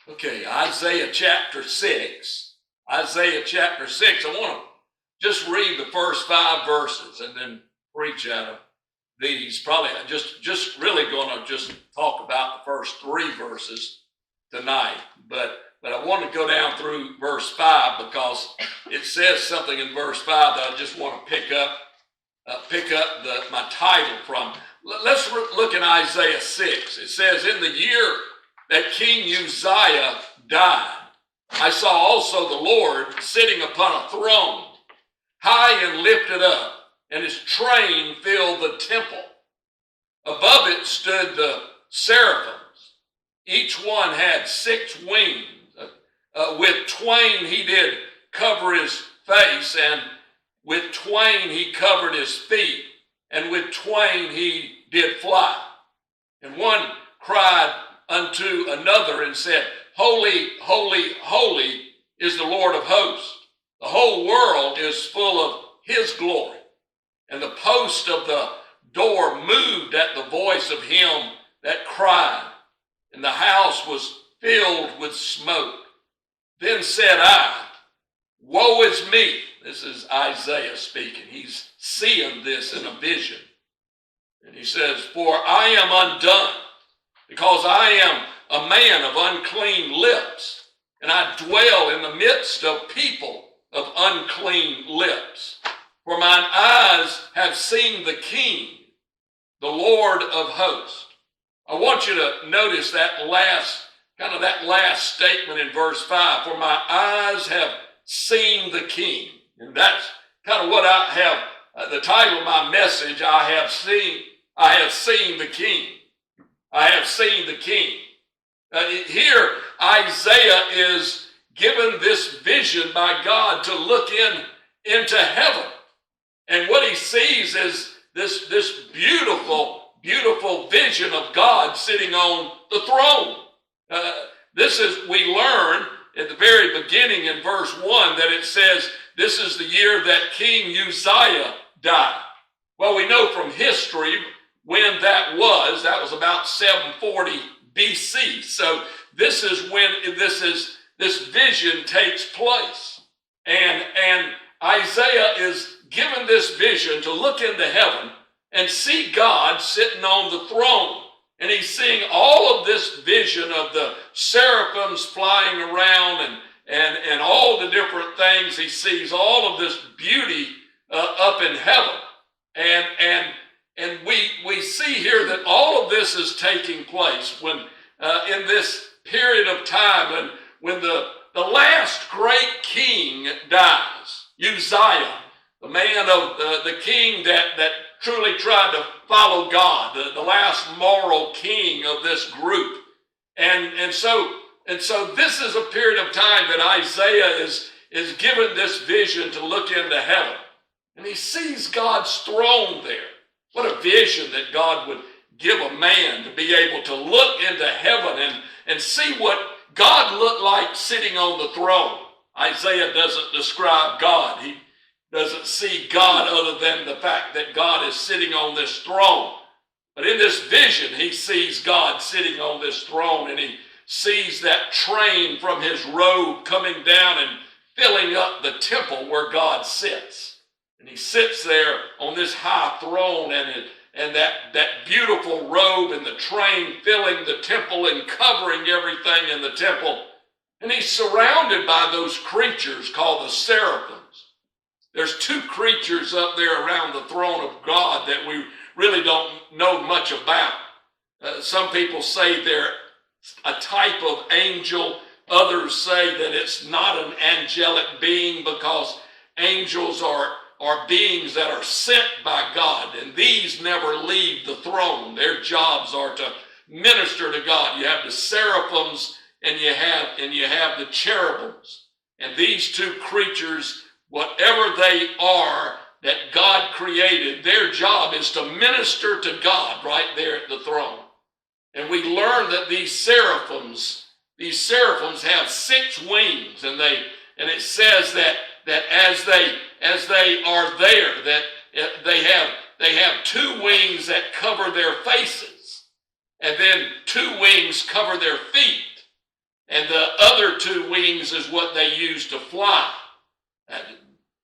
Okay, Isaiah chapter 6. Isaiah chapter 6. I want to just read the first 5 verses and then preach out of these. Probably just really going to just talk about the first 3 verses tonight. But I want to go down through verse 5 because it says something in verse 5 that I just want to pick up my title from. Let's look in Isaiah 6. It says, in the year that King Uzziah died, I saw also the Lord sitting upon a throne, high and lifted up, and his train filled the temple. Above it stood the seraphims. Each one had 6 wings. With twain he did cover his face, and with twain he covered his feet, and with twain he did fly. And one cried unto another and said, Holy, holy, holy is the Lord of hosts. The whole world is full of his glory. And the post of the door moved at the voice of him that cried, and the house was filled with smoke. Then said I, Woe is me. This is Isaiah speaking. He's seeing this in a vision. And he says, For I am undone, because I am a man of unclean lips, and I dwell in the midst of people of unclean lips. For mine eyes have seen the King, the Lord of hosts. I want you to notice that last statement in verse 5. For my eyes have seen the King. And that's kind of what I have, the title of my message, I have seen the King. I have seen the King. Here, Isaiah is given this vision by God to look into heaven. And what he sees is this beautiful, beautiful vision of God sitting on the throne. We learn at the very beginning in verse 1 that it says, this is the year that King Uzziah died. Well, we know from history when that was about 740 BC. So this is when this vision takes place. And Isaiah is given this vision to look into heaven and see God sitting on the throne. And he's seeing all of this vision of the seraphims flying around and all the different things. He sees all of this beauty up in heaven. And we see here that all of this is taking place when in this period of time when the last great king dies, Uzziah, the man of the king that truly tried to follow God, the last moral king of this group. And so this is a period of time that Isaiah is given this vision to look into heaven. And he sees God's throne there. What a vision that God would give a man to be able to look into heaven and see what God looked like sitting on the throne. Isaiah doesn't describe God. He doesn't see God other than the fact that God is sitting on this throne. But in this vision, he sees God sitting on this throne, and he sees that train from his robe coming down and filling up the temple where God sits. And he sits there on this high throne, and that beautiful robe and the train filling the temple and covering everything in the temple. And he's surrounded by those creatures called the seraphims. There's 2 creatures up there around the throne of God that we really don't know much about. Some people say they're a type of angel. Others say that it's not an angelic being because angels are beings that are sent by God, and these never leave the throne. Their jobs are to minister to God. You have the seraphims and you have the cherubims. And these 2 creatures, whatever they are that God created, their job is to minister to God right there at the throne. And we learn that these seraphims have 6 wings, and it says that as they are there, that they have 2 wings that cover their faces, and then 2 wings cover their feet. And the other two wings is what they use to fly.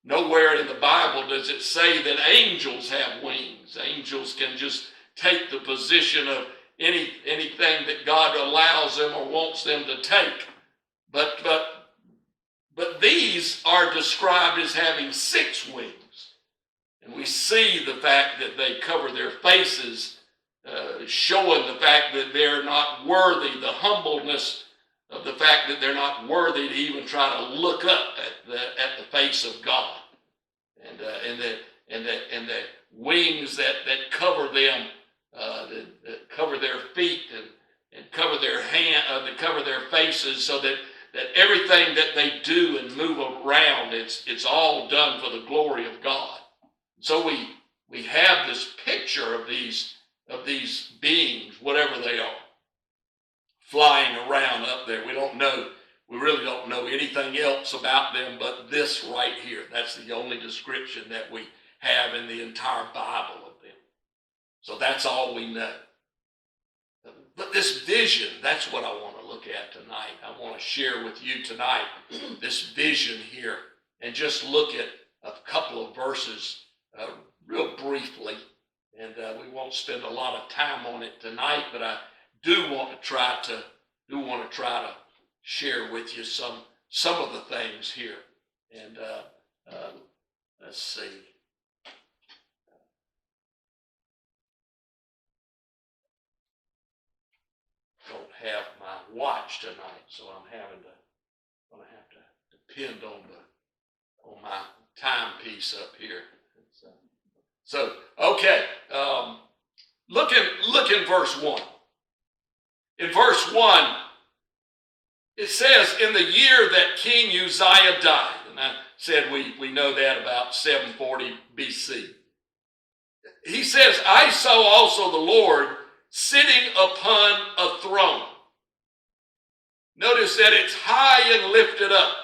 Nowhere in the Bible does it say that angels have wings. Angels can just take the position of anything that God allows them or wants them to take. But these are described as having 6 wings. And we see the fact that they cover their faces, showing the fact that they're not worthy, the humbleness of the fact that they're not worthy to even try to look up at the face of God. And the wings that cover them, that cover their feet and cover their that cover their faces, so that everything that they do and move around, it's all done for the glory of God. So we have this picture of these beings, whatever they are, flying around up there. We really don't know anything else about them but this right here. That's the only description that we have in the entire Bible of them. So that's all we know. But this vision, that's what I want to look at tonight. I want to share with you tonight this vision here, and just look at a couple of verses real briefly. And we won't spend a lot of time on it tonight, but I do want to try to share with you some of the things here. And let's see. Don't have my watch tonight, so I'm gonna have to depend on my timepiece up here. So okay, look in verse 1. In verse 1, it says, in the year that King Uzziah died, and I said we know that about 740 BC. He says, I saw also the Lord sitting upon a throne. Notice that it's high and lifted up.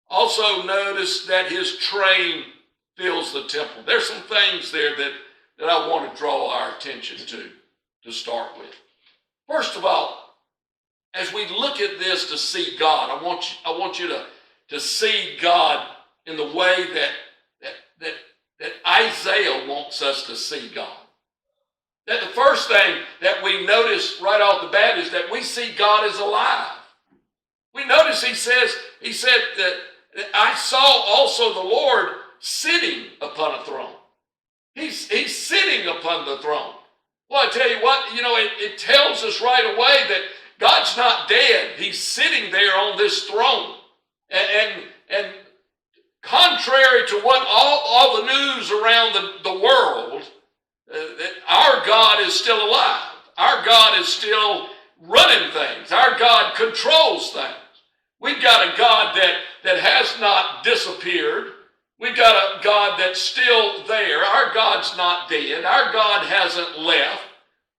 Also notice that his train fills the temple. There's some things there that I want to draw our attention to start with. First of all, as we look at this to see God, I want you to see God in the way that Isaiah wants us to see God. That the first thing that we notice right off the bat is that we see God as alive. We notice he said that I saw also the Lord sitting upon a throne. He's sitting upon the throne. Well, I tell you what, it tells us right away that God's not dead. He's sitting there on this throne. And contrary to what all the news around the world, that our God is still alive. Our God is still running things. Our God controls things. We've got a God that has not disappeared. We've got a God that's still there. Our God's not dead. Our God hasn't left.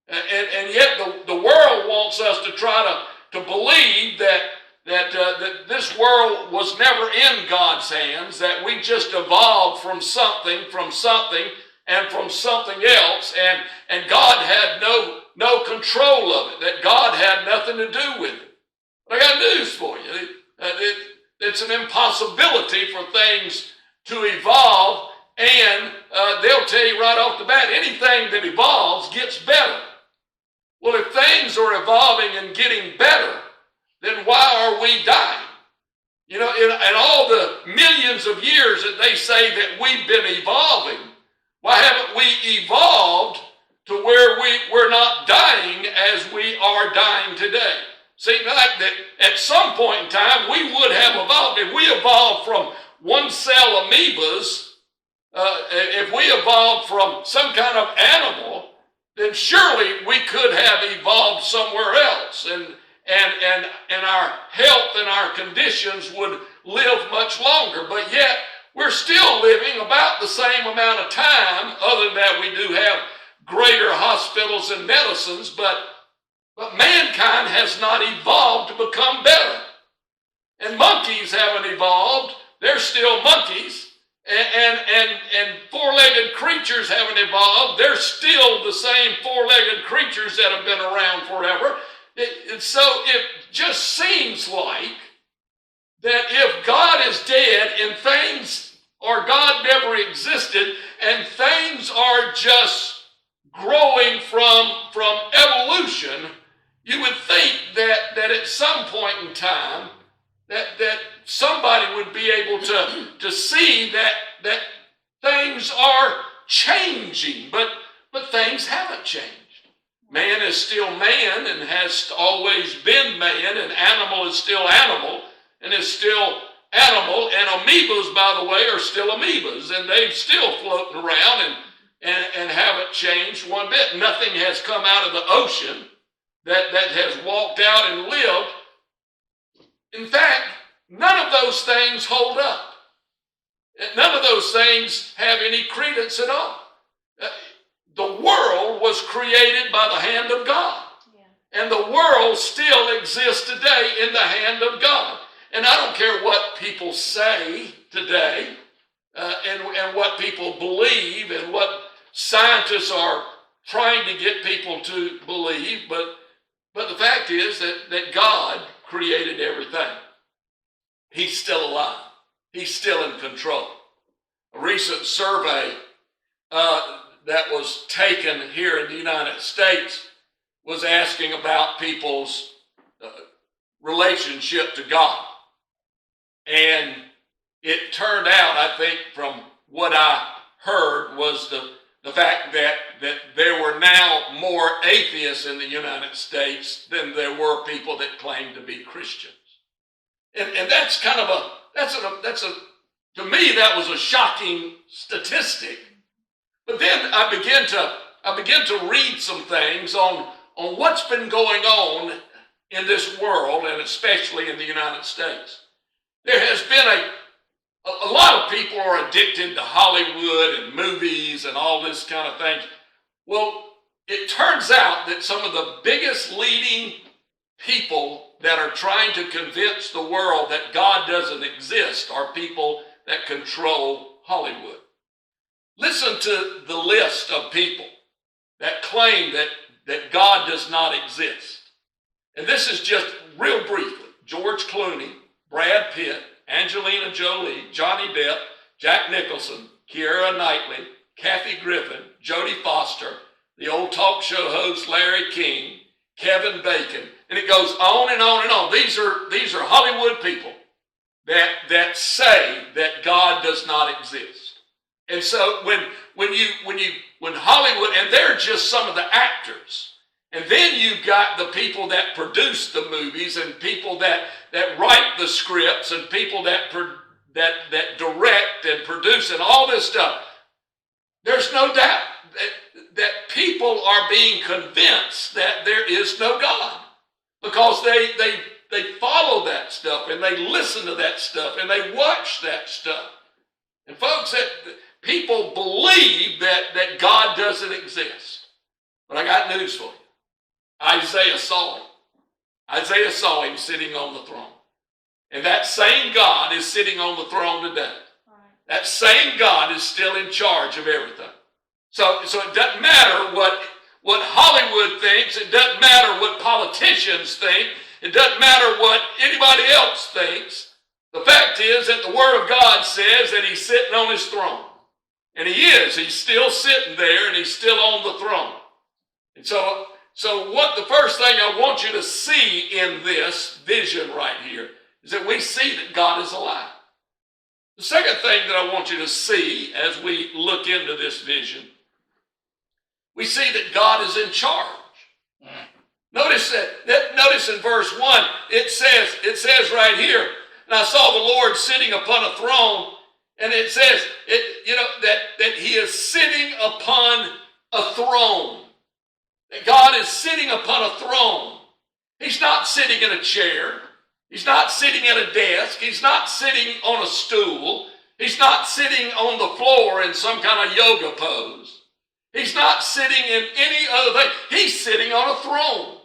And yet the world wants us to try to believe that this world was never in God's hands, that we just evolved from something, and from something else, and God had no control of it, that God had nothing to do with it. But I got news for you. It's an impossibility for things to evolve, and they'll tell you right off the bat, anything that evolves gets better. Well, if things are evolving and getting better, then why are we dying? In all the millions of years that they say that we've been evolving, why haven't we evolved to where we're not dying as we are dying today? See, like that at some point in time, we would have evolved. If we evolved from one cell amoebas, if we evolved from some kind of animal, then surely we could have evolved somewhere else. And our health and our conditions would live much longer. But yet, we're still living about the same amount of time, other than that we do have greater hospitals and medicines, but mankind has not evolved to become better. And monkeys haven't evolved. They're still monkeys. And four-legged creatures haven't evolved. They're still the same four-legged creatures that have been around forever. So it just seems like that if God is dead and things, or God never existed, and things are just growing from evolution, you would think that at some point in time that somebody would be able to see that things are changing, but things haven't changed. Man is still man and has always been man, and animal is still animal and is still animal, and amoebas, by the way, are still amoebas, and they're still floating around and haven't changed one bit. Nothing has come out of the ocean that has walked out and lived. In fact, none of those things hold up. None of those things have any credence at all. The world was created by the hand of God. Yeah. And the world still exists today in the hand of God. And I don't care what people say today, and what people believe, and what scientists are trying to get people to believe, but the fact is that God created everything. He's still alive. He's still in control. A recent survey that was taken here in the United States was asking about people's relationship to God. And it turned out, I think, from what I heard, was the fact that there were now more atheists in the United States than there were people that claimed to be Christians. And that's kind of to me, that was a shocking statistic. But then I began to read some things on what's been going on in this world, and especially in the United States. There has been a lot of people are addicted to Hollywood and movies and all this kind of thing. Well, it turns out that some of the biggest leading people that are trying to convince the world that God doesn't exist are people that control Hollywood. Listen to the list of people that claim that God does not exist. And this is just real briefly: George Clooney, Brad Pitt, Angelina Jolie, Johnny Depp, Jack Nicholson, Keira Knightley, Kathy Griffin, Jodie Foster, the old talk show host Larry King, Kevin Bacon, and it goes on and on and on. These are Hollywood people that say that God does not exist. And so when Hollywood, and they're just some of the actors, and then you've got the people that produce the movies, and people that write the scripts, and people that direct and produce and all this stuff. There's no doubt that people are being convinced that there is no God, because they follow that stuff, and they listen to that stuff, and they watch that stuff. And folks, that people believe that God doesn't exist. But I got news for you. Isaiah saw him. Isaiah saw him sitting on the throne. And that same God is sitting on the throne today. Right. That same God is still in charge of everything. So it doesn't matter what Hollywood thinks. It doesn't matter what politicians think. It doesn't matter what anybody else thinks. The fact is that the Word of God says that He's sitting on His throne. And He is. He's still sitting there, and He's still on the throne. And so what the first thing I want you to see in this vision right here is that we see that God is alive. The second thing that I want you to see as we look into this vision, we see that God is in charge. Notice in verse 1, it says right here, and I saw the Lord sitting upon a throne, and it says that He is sitting upon a throne. That God is sitting upon a throne. He's not sitting in a chair. He's not sitting at a desk. He's not sitting on a stool. He's not sitting on the floor in some kind of yoga pose. He's not sitting in any other thing. He's sitting on a throne.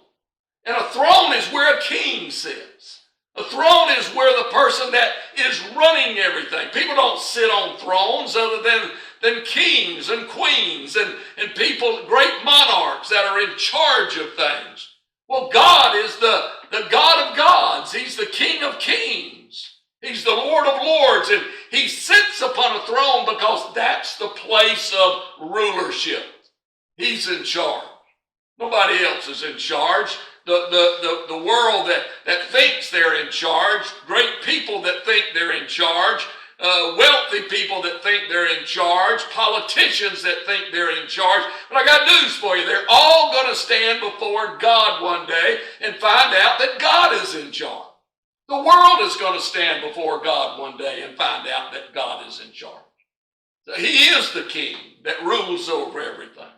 And a throne is where a king sits. A throne is where the person that is running everything. People don't sit on thrones other than kings and queens and people, great monarchs that are in charge of things. Well, God of kings. He's the Lord of lords, and he sits upon a throne because that's the place of rulership. He's in charge. Nobody else is in charge. The world that thinks they're in charge, great people that think they're in charge, wealthy people that think they're in charge, politicians that think they're in charge. But I got news for you. They're all going to stand before God one day and find out that God is in charge. The world is going to stand before God one day and find out that God is in charge. So he is the king that rules over everything.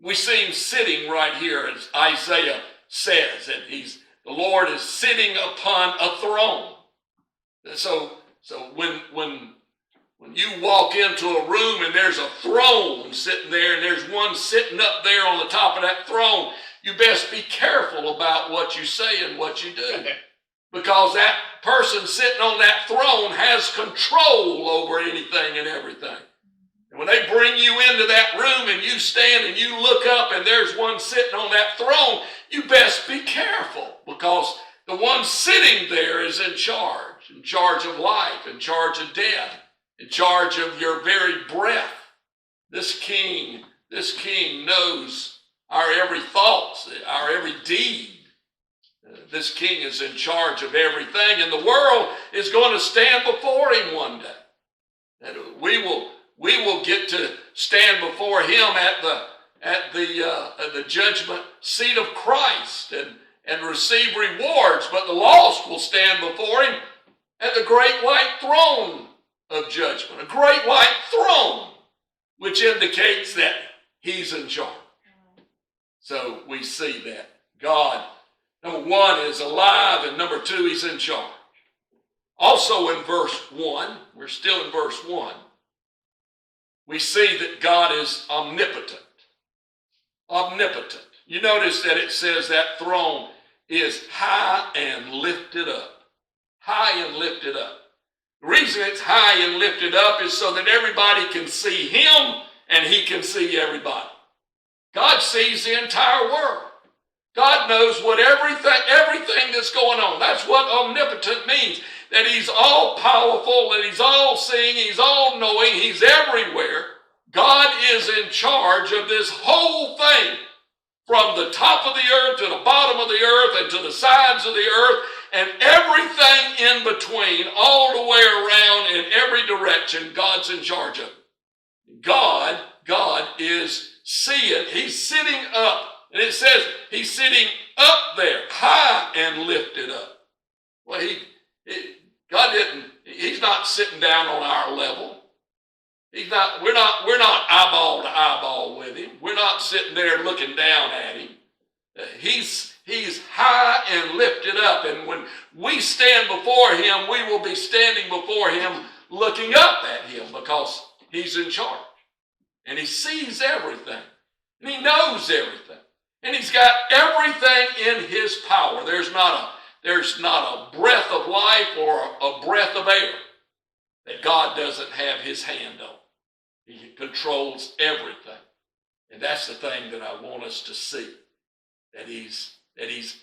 We see him sitting right here, as Isaiah says, that the Lord is sitting upon a throne. So when you walk into a room and there's a throne sitting there and there's one sitting up there on the top of that throne, you best be careful about what you say and what you do. Because that person sitting on that throne has control over anything and everything. And when they bring you into that room and you stand and you look up and there's one sitting on that throne, you best be careful, because the one sitting there is in charge of life, in charge of death, in charge of your very breath. This king knows our every thought, our every deed. This king is in charge of everything, and the world is going to stand before him one day. And we will get to stand before him at the judgment seat of Christ and receive rewards. But the lost will stand before him at the great white throne of judgment, a great white throne, which indicates that he's in charge. So we see that God, number one, is alive, and number two, he's in charge. Also in verse 1, we're still in verse 1, we see that God is omnipotent. Omnipotent. You notice that it says that throne is high and lifted up. High and lifted up. The reason it's high and lifted up is so that everybody can see him and he can see everybody. God sees the entire world. God knows what everything that's going on. That's what omnipotent means. That he's all powerful, that he's all seeing, he's all knowing, he's everywhere. God is in charge of this whole thing, from the top of the earth to the bottom of the earth and to the sides of the earth and everything in between, all the way around in every direction. God's in charge of it. God is seeing. He's sitting up. And it says he's sitting up there, high and lifted up. Well, he's not sitting down on our level. We're not eyeball to eyeball with him. We're not sitting there looking down at him. He's high and lifted up. And when we stand before him, we will be standing before him looking up at him, because he's in charge. And he sees everything. And he knows everything. And he's got everything in his power. There's not a breath of life or a breath of air that God doesn't have his hand on. He controls everything. And that's the thing that I want us to see. That he's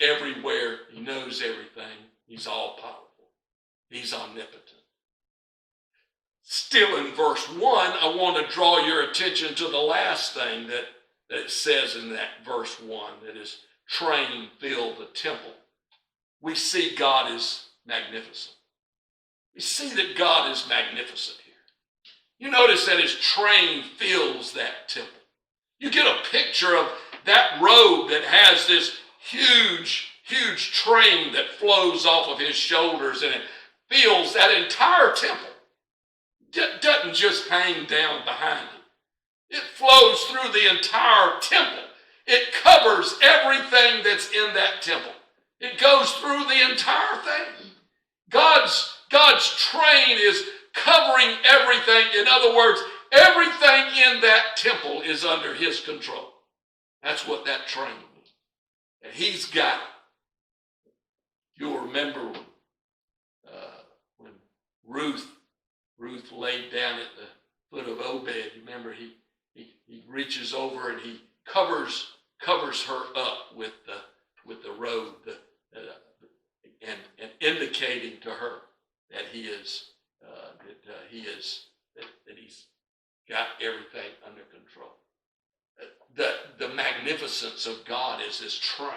everywhere. He knows everything. He's all powerful. He's omnipotent. Still in verse 1, I want to draw your attention to the last thing that it says in that verse 1, that his train filled the temple. We see God is magnificent. We see that God is magnificent here. You notice that his train fills that temple. You get a picture of that robe that has this huge train that flows off of his shoulders, and it fills that entire temple. It doesn't just hang down behind him. It flows through the entire temple. It covers everything that's in that temple. It goes through the entire thing. God's train is covering everything. In other words, everything in that temple is under his control. That's what that train means. And he's got it. You'll remember when Ruth laid down at the foot of Obed. You remember he reaches over and he covers her up with the robe, and in indicating to her that he's got everything under control. The magnificence of God is this train.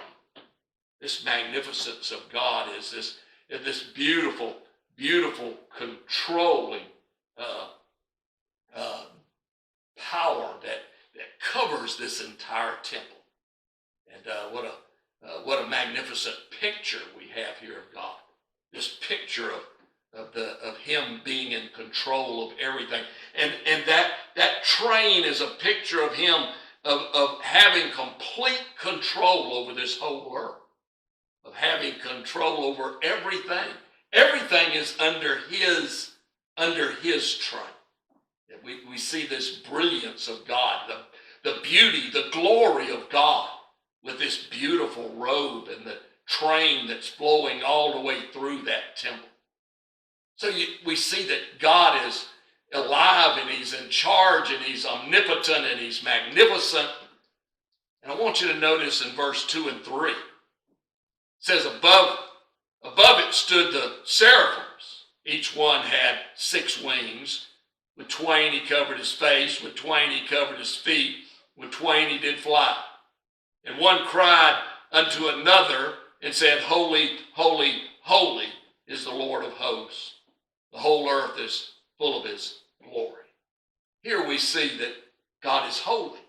This magnificence of God is this beautiful, beautiful, controlling power that covers this entire temple. And what a magnificent picture we have here of God. This picture of him being in control of everything. And that train is a picture of him of having complete control over this whole earth. Of having control over everything. Everything is under his train. We see this brilliance of God, the beauty, the glory of God with this beautiful robe and the train that's flowing all the way through that temple. So we see that God is alive and he's in charge and he's omnipotent and he's magnificent. And I want you to notice in verse 2 and 3, it says above it stood the seraphims. Each one had 6 wings. With twain he covered his face, with twain he covered his feet, with twain he did fly. And one cried unto another and said, Holy, holy, holy is the Lord of hosts. The whole earth is full of his glory. Here we see that God is holy.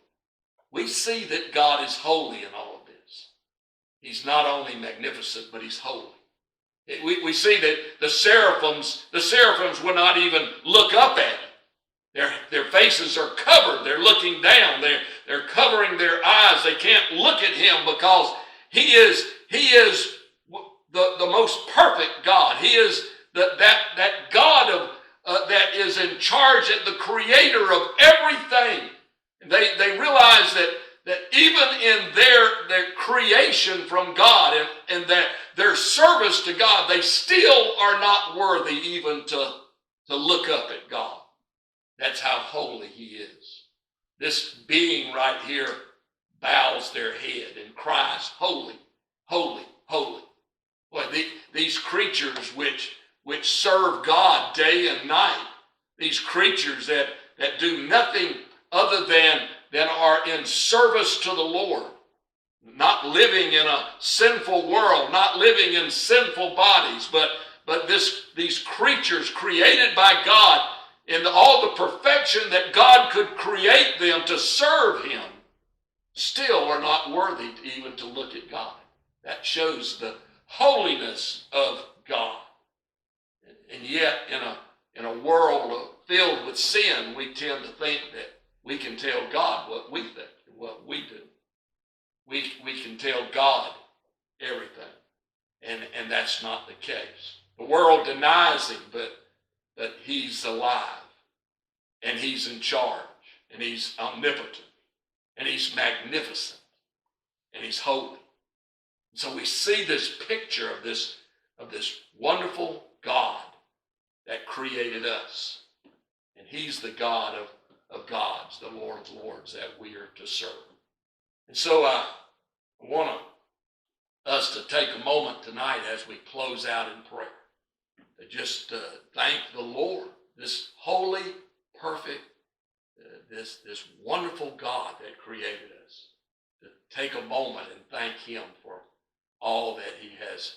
We see that God is holy in all of this. He's not only magnificent, but he's holy. We see that the seraphims will not even look up at him. Their faces are covered. They're looking down. They're covering their eyes. They can't look at him because he is the most perfect God. He is that God that is in charge, and the creator of everything. They realize that even in their creation from God and that their service to God, they still are not worthy even to look up at God. That's how holy he is. This being right here bows their head and cries, Holy, holy, holy. Boy, these creatures which serve God day and night, these creatures that do nothing other than are in service to the Lord, not living in a sinful world, not living in sinful bodies, but these creatures created by God in all the perfection that God could create them to serve him, still are not worthy even to look at God. That shows the holiness of God. And yet, in a world filled with sin, we tend to think that we can tell God what we think and what we do. We can tell God everything. And that's not the case. The world denies him, but he's alive. And he's in charge. And he's omnipotent. And he's magnificent. And he's holy. So we see this picture of this wonderful God that created us. And he's the God of gods, the Lord of lords that we are to serve. And so I want us to take a moment tonight as we close out in prayer to just thank the Lord, this holy, perfect, this wonderful God that created us. To take a moment and thank him for all that he has